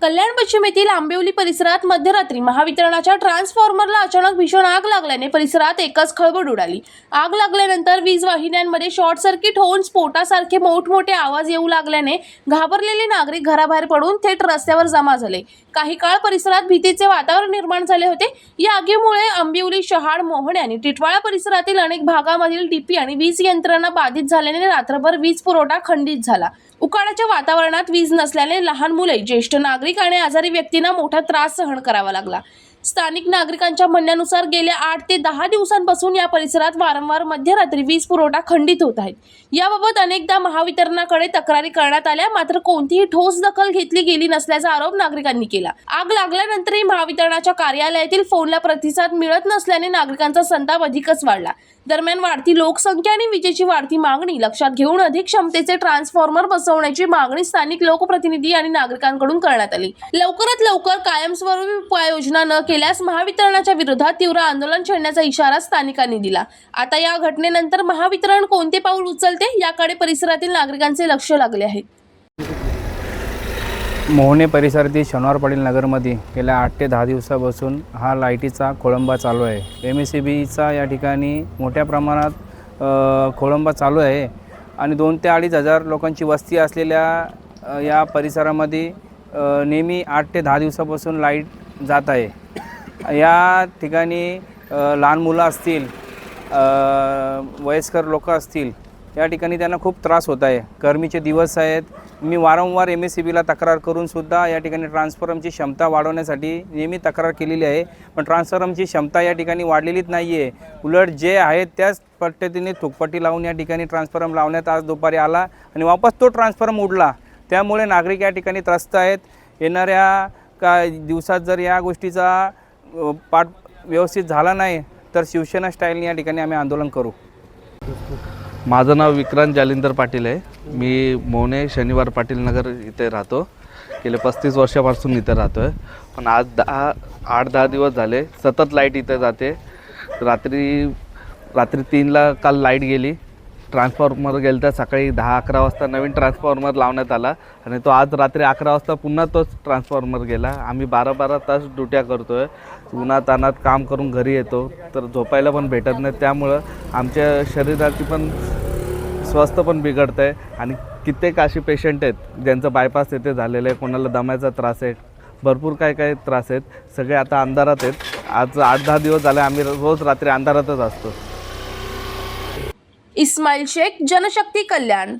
कल्याण पश्चिम येथील आंबिवली परिसरात मध्यरात्री महावितरणाच्या ट्रान्सफॉर्मरला अचानक भीषण आग लागल्याने परिसरात एकच खळबळ उडाली। आग लागल्यानंतर वीज वाहिन्यांमध्ये शॉर्ट सर्किट होऊन स्फोटासारखे मोठमोठे आवाज येऊ लागल्याने घाबरलेले नागरिक घराबाहेर पडून थेट रस्त्यावर जमा झाले। काही काळ परिसरात भीतीचे वातावरण निर्माण झाले होते। या आगीमुळे आंबिवली, शहाड, मोहणे आणि टिटवाळा परिसरातील अनेक भागांमधील डीपी आणि वीज यंत्रणा बाधित झाल्याने रात्रभर वीज पुरवठा खंडित झाला। उकाड्याच्या वातावरणात वीज नसल्याने लहान मुले, ज्येष्ठ नागरिक आणि आजारी व्यक्तींना मोठा त्रास सहन करावा लागला। स्थानिक नागरिकांच्या म्हणण्यानुसार गेल्या 8 ते 10 दिवसांपासून या परिसरात वारंवार मध्यरात्री वीज पुरवठा खंडित होत आहे। याबाबत अनेकदा महावितरणाकडे तक्रारी करण्यात आल्या, मात्र कोणतीही ठोस दखल घेतली गेली नसल्याचा आरोप नागरिकांनी केला। आग लागल्यानंतरही महावितरणाच्या कार्यालयातील फोनला प्रतिसाद मिळत नसल्याने नागरिकांचा संताप अधिकच वाढला। दरम्यान वाढती लोकसंख्या आणि विजेची वाढती मागणी लक्षात घेऊन अधिक क्षमतेचे ट्रान्सफॉर्मर बसवण्याची मागणी स्थानिक लोकप्रतिनिधी आणि नागरिकांकडून करण्यात आली। लवकरात लवकर कायमस्वरूपी उपाययोजना न केल्यास महावितरणाच्या विरोधात तीव्र आंदोलन छेडण्याचा इशारा स्थानिकांनी दिला। आता या घटनेनंतर महावितरण कोणते पाऊल उचलते याकडे परिसरातील नागरिकांचे लक्ष लागले आहे। मोहणे परिसरातील शनिवारपाडील नगरमध्ये गेल्या 8 ते 10 दिवसापासून हा लाईटीचा खोळंबा चालू आहे। MSEBचा या ठिकाणी मोठ्या प्रमाणात खोळंबा चालू आहे आणि 2 ते 2.5 हजार लोकांची वस्ती असलेल्या या परिसरामध्ये नेहमी 8 ते 10 दिवसापासून लाईट जात आहे। या ठिकाणी लहान मुलं असतील, वयस्कर लोक असतील, या ठिकाणी त्यांना खूप त्रास होत आहे। गरमीचे दिवस आहेत। मी वारंवार MSEBला तक्रार करून सुद्धा या ठिकाणी ट्रान्सफॉर्मरची क्षमता वाढवण्यासाठी नेहमी तक्रार केलेली आहे, पण ट्रान्सफॉर्मरची क्षमता या ठिकाणी वाढलेलीच नाही आहे। उलट जे आहे त्याच पद्धतीने थोकपट्टी लावून या ठिकाणी ट्रान्सफॉर्मर लावण्यात आज दुपारी आला आणि वापस तो ट्रान्सफॉर्मर उडला। त्यामुळे नागरिक या ठिकाणी त्रस्त आहेत। येणाऱ्या दिवसात जर या गोष्टीचा पाठ व्यवस्थित झाला नाही तर शिवसेना स्टाईलने या ठिकाणी आम्ही आंदोलन करू। माझं नाव विक्रांत जालिंदर पाटील आहे। मी मोहणे शनिवार पाटील नगर इथे राहतो। गेले 35 वर्षापासून इथे राहतो आहे, पण आज 8-10 दिवस झाले सतत लाईट इथे जाते। रात्री 3ला काल लाईट गेली, ट्रान्सफॉर्मर गेलं तर सकाळी 10-11 वाजता नवीन ट्रान्सफॉर्मर लावण्यात आला आणि तो आज रात्री 11 वाजता पुन्हा तोच ट्रान्सफॉर्मर गेला। आम्ही 12-12 तास ड्युट्या करतो आहे, उन्हातान्हात काम करून घरी येतो तर झोपायला पण भेटत नाही। त्यामुळं आमच्या शरीराची पण स्वास्थ्य पण बिघडतं आहे आणि कित्येक असे पेशंट आहेत ज्यांचं बायपास येथे झालेलं आहे, कोणाला दम्याचा त्रास आहे, भरपूर काय त्रास आहेत। सगळे आता अंधारात आहेत। आज 8-10 दिवस झाले आम्ही रोज रात्री अंधारातच असतो। इस्माईल शेख, जनशक्ती कल्याण।